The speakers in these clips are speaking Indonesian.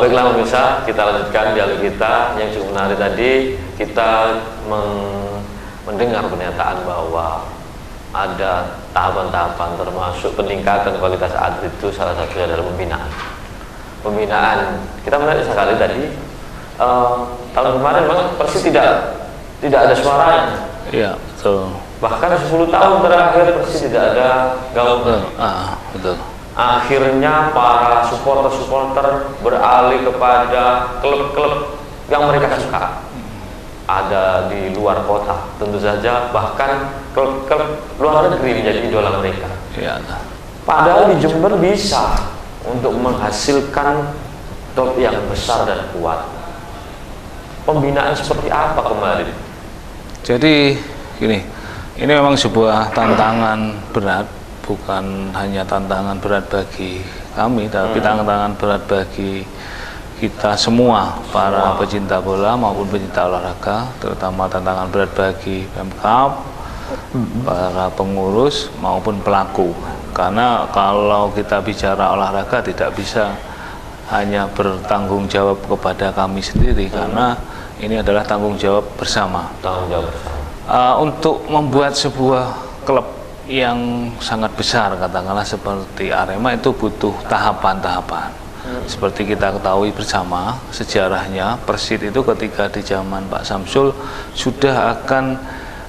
Baiklah pemirsa, kita lanjutkan dialog kita yang cukup menarik tadi. Kita mendengar pernyataan bahwa ada tahapan-tahapan termasuk peningkatan kualitas atlet itu salah satunya adalah pembinaan. Kita menarik sekali tadi. Tahun kemarin memang Persib tidak ada suaranya. Iya, betul. Bahkan 10 tahun terakhir Persib tidak ada gaung. Betul. Akhirnya para supporter beralih kepada klub-klub yang mereka suka. Ada di luar kota, tentu saja, bahkan klub-klub luar negeri menjadi idola mereka. Iya. Padahal di Jember bisa untuk menghasilkan klub yang besar dan kuat. Pembinaan seperti apa kemarin? Jadi gini, ini memang sebuah tantangan berat. Bukan hanya tantangan berat bagi kami, tapi tantangan berat bagi kita semua, para pecinta bola maupun pecinta olahraga, terutama tantangan berat bagi Pemkab, para pengurus maupun pelaku. Karena kalau kita bicara olahraga tidak bisa hanya bertanggung jawab kepada kami sendiri, karena ini adalah tanggung jawab bersama. Untuk membuat sebuah klub yang sangat besar, katakanlah seperti Arema, itu butuh tahapan-tahapan. Seperti kita ketahui bersama sejarahnya, Persid itu ketika di zaman Pak Samsul sudah akan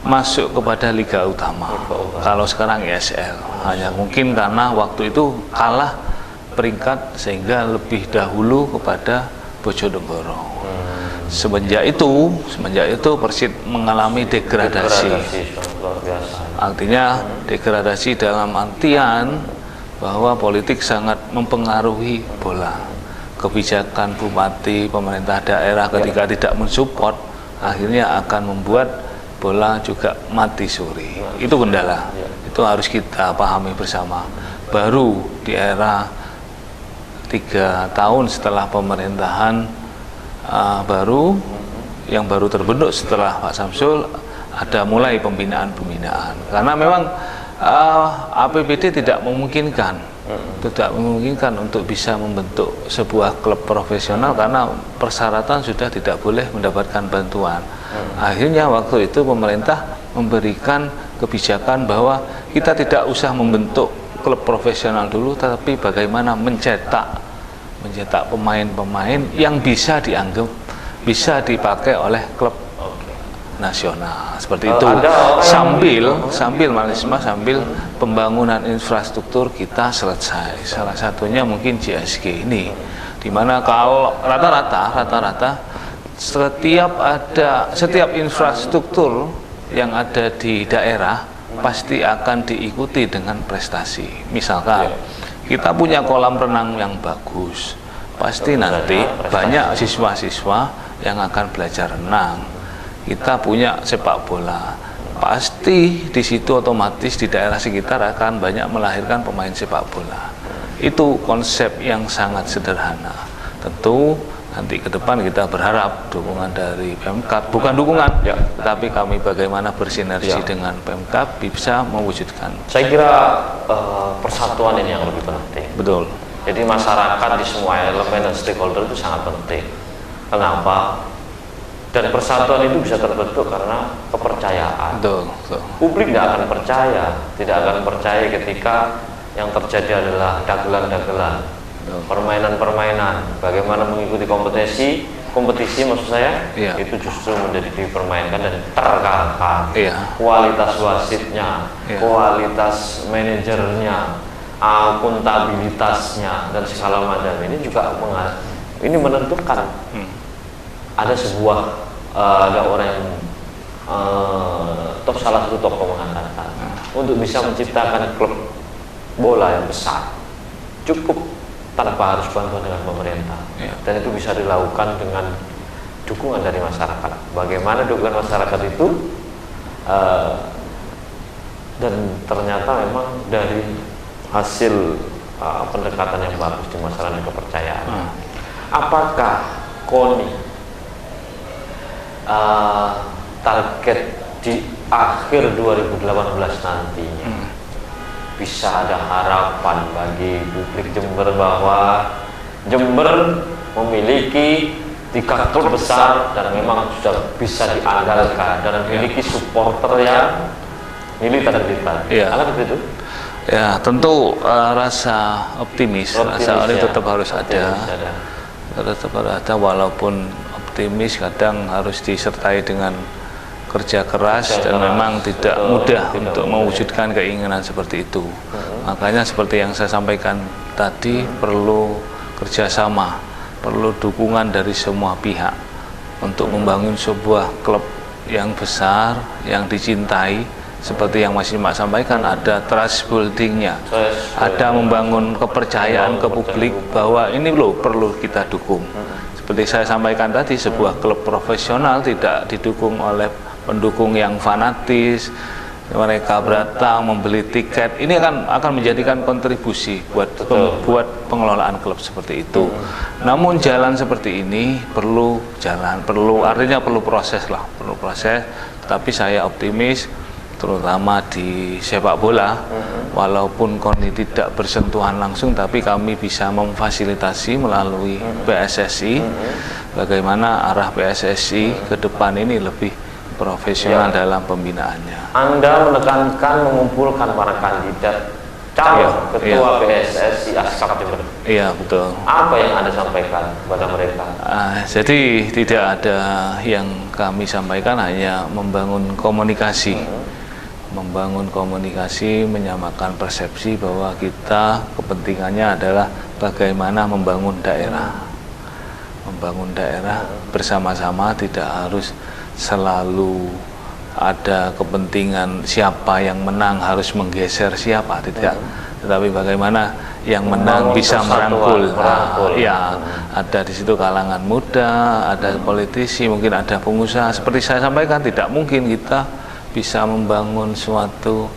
masuk kepada Liga Utama. Kalau sekarang ISL, hanya mungkin karena waktu itu kalah peringkat sehingga lebih dahulu kepada Bojonegoro. Semenjak itu Persid mengalami degradasi. Artinya degradasi dalam artian bahwa politik sangat mempengaruhi bola. Kebijakan bupati, pemerintah daerah ketika tidak mensupport, akhirnya akan membuat bola juga mati suri. Itu kendala. Itu harus kita pahami bersama. Baru di era 3 tahun setelah pemerintahan baru terbentuk setelah Pak Samsul, ada mulai pembinaan karena memang APBD tidak memungkinkan untuk bisa membentuk sebuah klub profesional karena persyaratan sudah tidak boleh mendapatkan bantuan. Akhirnya waktu itu pemerintah memberikan kebijakan bahwa kita tidak usah membentuk klub profesional dulu, tapi bagaimana mencetak pemain-pemain yang bisa dianggap bisa dipakai oleh klub nasional seperti itu, sambil pembangunan infrastruktur kita selesai. Salah satunya mungkin JSG ini, dimana kalau rata-rata setiap infrastruktur yang ada di daerah pasti akan diikuti dengan prestasi. Misalkan kita punya kolam renang yang bagus, pasti nanti banyak siswa-siswa yang akan belajar renang. Kita punya sepak bola, pasti di situ otomatis di daerah sekitar akan banyak melahirkan pemain sepak bola. Itu konsep yang sangat sederhana. Tentu nanti ke depan kita berharap dukungan dari Pemkab, bukan dukungan, tapi kami bagaimana bersinergi dengan Pemkab bisa mewujudkan. Saya kira persatuan ini yang lebih penting. Betul. Jadi masyarakat di semua elemen dan stakeholder itu sangat penting. Kenapa? Dan persatuan itu bisa terbentuk karena kepercayaan. Betul. Publik tidak akan percaya ketika yang terjadi adalah dagelan-dagelan, permainan-permainan, bagaimana mengikuti kompetisi maksud saya, itu justru menjadi dipermainkan dan terkalahkan. Kualitas wasitnya, kualitas manajernya, akuntabilitasnya dan segala macam ini juga menentukan. Ada orang yang salah satu tokoh mengatakan untuk bisa menciptakan klub bola yang besar cukup tanpa harus bantuan dengan pemerintah, dan itu bisa dilakukan dengan dukungan dari masyarakat. Bagaimana dukungan masyarakat itu dan ternyata memang dari hasil pendekatan yang bagus di masyarakat, kepercayaan. Apakah KONI target di akhir 2018 nantinya bisa ada harapan bagi publik Jember bahwa Jember memiliki 3 klub besar dan memang sudah bisa diandalkan dan memiliki supporter yang militan. Iya. Karena begitu. Ya, tentu rasa optimis rasa ini tetap harus ada. Tetap harus ada, walaupun optimis kadang harus disertai dengan kerja keras dan memang tidak mudah untuk mewujudkan keinginan seperti itu. Makanya seperti yang saya sampaikan tadi, perlu kerjasama, perlu dukungan dari semua pihak untuk membangun sebuah klub yang besar, yang dicintai. Seperti yang Mas Simak sampaikan, ada trust buildingnya, ada membangun kepercayaan ke publik bahwa ini loh perlu kita dukung. Seperti saya sampaikan tadi, sebuah klub profesional tidak didukung oleh pendukung yang fanatis, mereka datang membeli tiket, ini akan menjadikan kontribusi buat pengelolaan klub seperti itu. Namun jalan seperti ini perlu artinya perlu proses. Tapi saya optimis, terutama di sepak bola, walaupun KONI tidak bersentuhan langsung, tapi kami bisa memfasilitasi melalui PSSI bagaimana arah PSSI ke depan ini lebih profesional dalam pembinaannya. Anda menekankan mengumpulkan para kandidat calon ketua PSSI Askap Jember. Iya, betul. Apa yang Anda sampaikan kepada mereka? Jadi tidak ada yang kami sampaikan, hanya membangun komunikasi. Menyamakan persepsi bahwa kita kepentingannya adalah bagaimana membangun daerah bersama-sama, tidak harus selalu ada kepentingan siapa yang menang harus menggeser siapa, tidak, tetapi bagaimana yang menang bisa merangkul. Ya, ada di situ kalangan muda, ada politisi, mungkin ada pengusaha. Seperti saya sampaikan, tidak mungkin kita bisa membangun suatu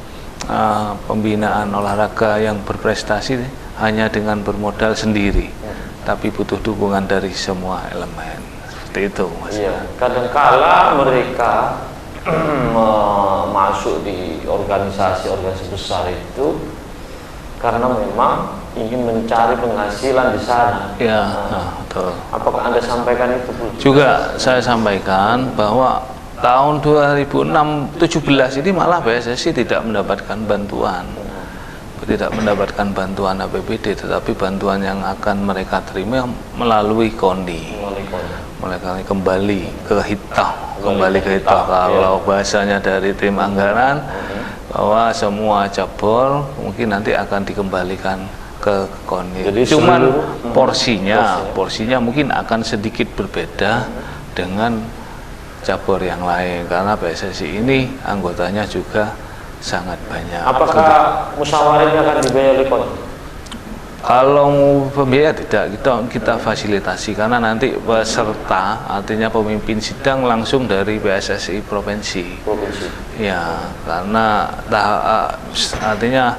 pembinaan olahraga yang berprestasi hanya dengan bermodal sendiri, tapi butuh dukungan dari semua elemen. Seperti itu, Mas. Iya, kadangkala mereka masuk di organisasi besar itu karena memang ingin mencari penghasilan di sana. Ya, betul. Apakah Anda sampaikan itu? Juga saya sampaikan bahwa tahun 2017 ini malah PSSI tidak mendapatkan bantuan APBD, tetapi bantuan yang akan mereka terima melalui KONI. Mereka kembali ke hitah kalau bahasanya dari tim anggaran, bahwa semua cabur mungkin nanti akan dikembalikan ke KONI. Jadi cuman porsinya mungkin akan sedikit berbeda dengan cabur yang lain, karena PSSI ini anggotanya juga sangat banyak. Apakah musyawarahnya akan dibiayai oleh KONI? Kalau pembiaya tidak, kita fasilitasi, karena nanti peserta, artinya pemimpin sidang langsung dari PSSI provinsi. Ya, karena artinya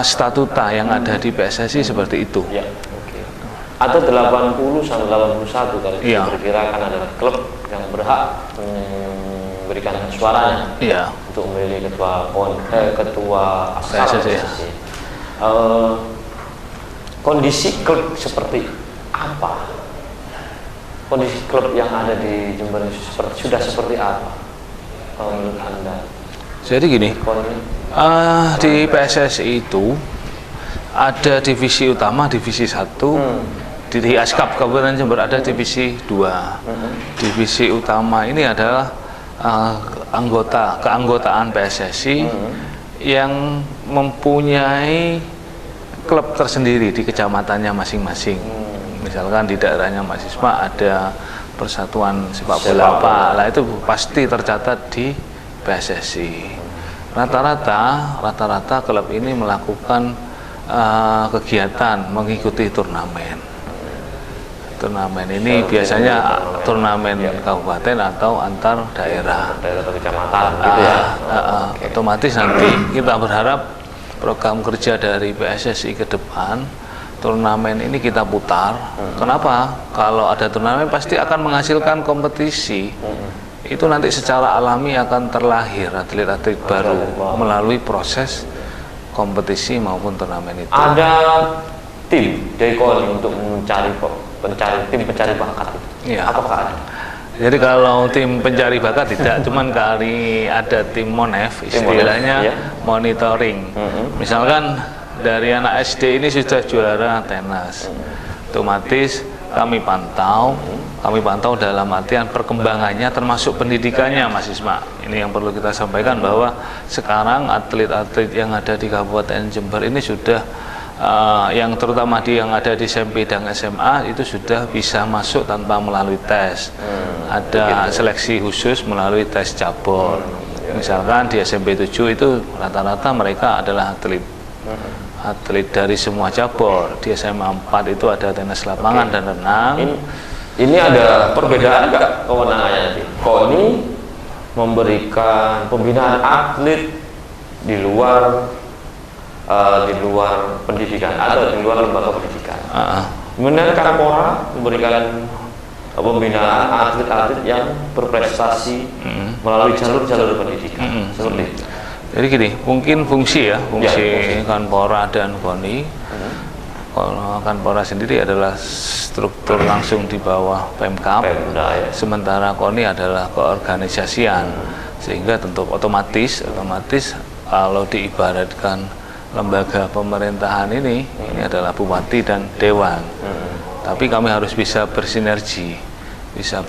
statuta yang ada di PSSI seperti itu. Ya, okay. Atau 80 sampai 81 kalau diperkirakan adalah klub yang berhak memberikan suaranya untuk memilih ketua PSSI. Kondisi klub seperti apa? Kondisi klub yang ada di Jember sudah seperti apa menurut Anda? Jadi gini, di PSSI itu ada divisi utama, divisi 1. Di Askap Kabupaten Jember ada divisi 2. Divisi utama ini adalah keanggotaan PSSI yang mempunyai klub tersendiri di kecamatannya masing-masing. Misalkan di daerahnya Mas Isma ada persatuan sepak bola apa, lah itu pasti tercatat di PSSI. Rata-rata klub ini melakukan kegiatan mengikuti turnamen. Turnamen ini biasanya turnamen kabupaten atau antar daerah atau kecamatan gitu ya. Otomatis nanti kita berharap program kerja dari PSSI ke depan, turnamen ini kita putar. Kenapa? Kalau ada turnamen pasti akan menghasilkan kompetisi. Itu nanti secara alami akan terlahir atlet-atlet baru melalui proses kompetisi maupun turnamen itu. Ada tim dari KONI untuk tim pencari bakat itu? Iya. Apakah ada? Jadi kalau tim pencari bakat tidak, cuman kali ada tim MONEF, istilahnya iya. monitoring. Misalkan dari anak SD ini sudah juara tenis, otomatis kami pantau dalam artian perkembangannya termasuk pendidikannya, Mas Isma. Ini yang perlu kita sampaikan bahwa sekarang atlet-atlet yang ada di Kabupaten Jember ini sudah yang terutama yang ada di SMP dan SMA itu sudah bisa masuk tanpa melalui tes. Ada seleksi khusus melalui tes cabur. Misalkan di SMP 7 itu rata-rata mereka adalah atlet dari semua cabur. Di SMA 4 itu ada tenis lapangan dan renang. Ini ada perbedaan nggak kewenangannya nanti? KONI memberikan pembinaan atlet di luar pendidikan atau di luar lembaga pendidikan. Kemudian Kanpora memberikan pembinaan atlet-atlet yang berprestasi melalui jalur-jalur pendidikan. Seperti itu. Jadi gini, mungkin fungsi Kanpora dan KONI. Kalau Kanpora sendiri adalah struktur langsung di bawah Pemkab, sementara KONI adalah keorganisasian, sehingga tentu otomatis kalau diibaratkan lembaga pemerintahan ini adalah bupati dan dewan. Tapi kami harus bisa bersinergi, bisa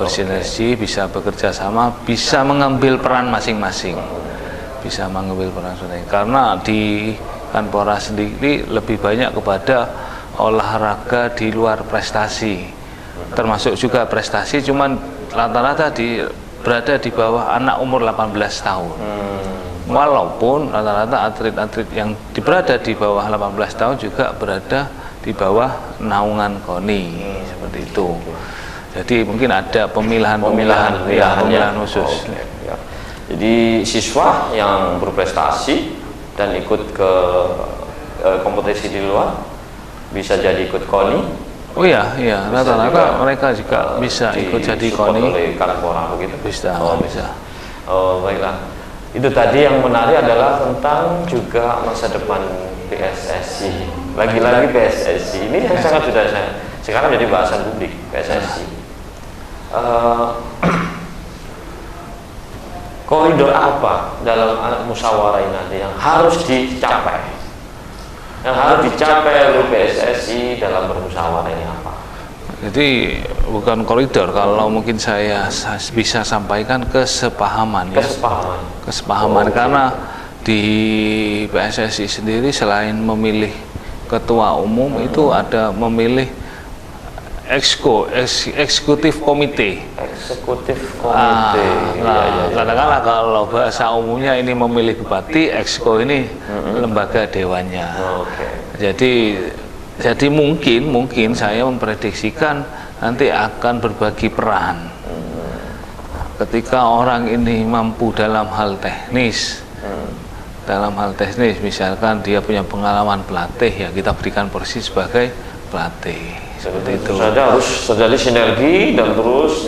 bekerja sama, bisa mengambil peran masing-masing, karena di Kanpora sendiri lebih banyak kepada olahraga di luar prestasi, termasuk juga prestasi, cuman rata-rata berada di bawah anak umur 18 tahun. Walaupun rata-rata atlet-atlet yang berada di bawah 18 tahun juga berada di bawah naungan KONI, seperti itu. Jadi mungkin ada pemilihan khusus. Jadi siswa yang berprestasi dan ikut ke kompetisi di luar bisa jadi ikut KONI. Oh iya, rata-rata mereka juga bisa ikut jadi KONI. Oleh Kanpora begitu. Bisa. Oh baiklah. Itu tadi yang menarik adalah tentang juga masa depan PSSI. Lagi-lagi PSSI ini yang sangat sudah sekarang jadi bahasan publik PSSI. Koridor apa dalam musyawarah ini nanti yang harus dicapai? Yang harus dicapai oleh PSSI dalam bermusyawarah ini apa? Jadi bukan koridor, kalau mungkin saya bisa sampaikan kesepahaman. Karena di PSSI sendiri selain memilih ketua umum itu ada memilih eksekutif komite. Katakanlah kalau bahasa umumnya ini memilih bupati, exco ini lembaga dewannya. Jadi mungkin saya memprediksikan nanti akan berbagi peran. Ketika orang ini mampu dalam hal teknis, misalkan dia punya pengalaman pelatih, ya kita berikan posisi sebagai pelatih. Seperti itu. Saja harus terjadi sinergi dan terus.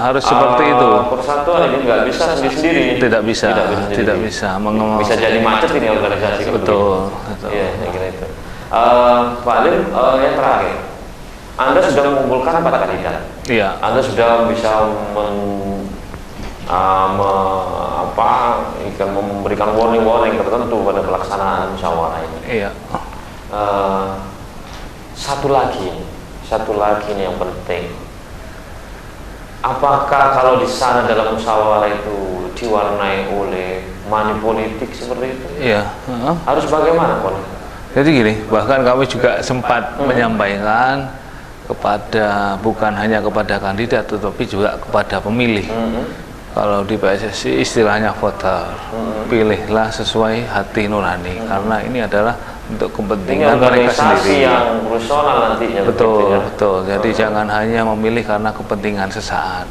Harus seperti itu. Persatuan ini nggak bisa sendiri. Tidak bisa. Bisa jadi macet ini organisasi. Betul. Iya, kira itu. Pak Alim, yang terakhir, Anda sudah mengumpulkan 4 kandidat. Iya. Anda sudah bisa memberikan warning tertentu pada pelaksanaan musyawarah ini. Iya. Satu lagi nih yang penting. Apakah kalau di sana dalam musyawarah itu diwarnai oleh money politik seperti itu? Iya. Harus bagaimana, Pak? Jadi gini, bahkan kami juga sempat menyampaikan bukan hanya kepada kandidat, tetapi juga kepada pemilih. Kalau di PSSI istilahnya voter, pilihlah sesuai hati nurani, karena ini adalah untuk kepentingan mereka sendiri. Yang personal nantinya. Betul. Jadi jangan hanya memilih karena kepentingan sesaat.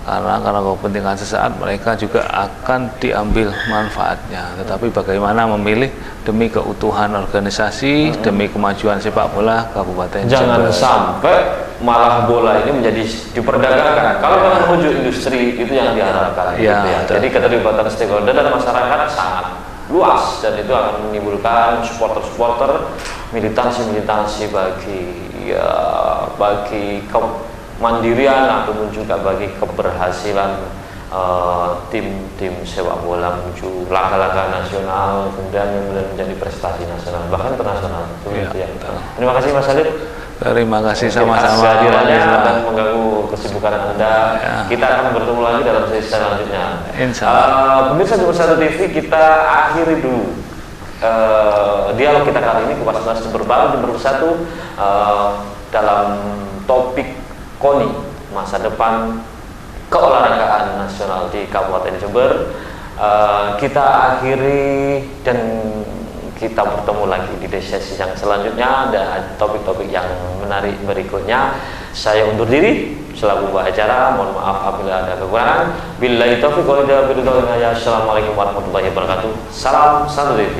Karena kepentingan sesaat mereka juga akan diambil manfaatnya. Tetapi bagaimana memilih demi keutuhan organisasi, demi kemajuan sepak bola Kabupaten Jember. Jangan sampai malah bola ini menjadi diperdagangkan. Kalau memang menuju industri itu yang diharapkan. Jadi keterlibatan stakeholder dan masyarakat sangat luas, dan itu akan menimbulkan supporter-supporter militansi bagi kemandirian ataupun juga bagi keberhasilan tim-tim sepak bola menuju langkah-langkah nasional, kemudian menjadi prestasi nasional bahkan internasional. Terima kasih Mas Halid. Terima kasih sama-sama dan mengganggu kesibukan Anda. Kita akan bertemu lagi dalam sesi selanjutnya. Pemirsa Satu TV, kita akhiri dulu dialog kita kali ini Kupas Tuntas bersatu dalam topik KONI, masa depan keolahragaan nasional di Kabupaten Jember. Kita akhiri dan kita bertemu lagi di sesi yang selanjutnya. Ada topik-topik yang menarik berikutnya. Saya undur diri selaku pembawa acara. Mohon maaf apabila ada kekurangan. Billahi taufiq wal hidayah. Assalamualaikum warahmatullahi wabarakatuh. Salam Satu TV.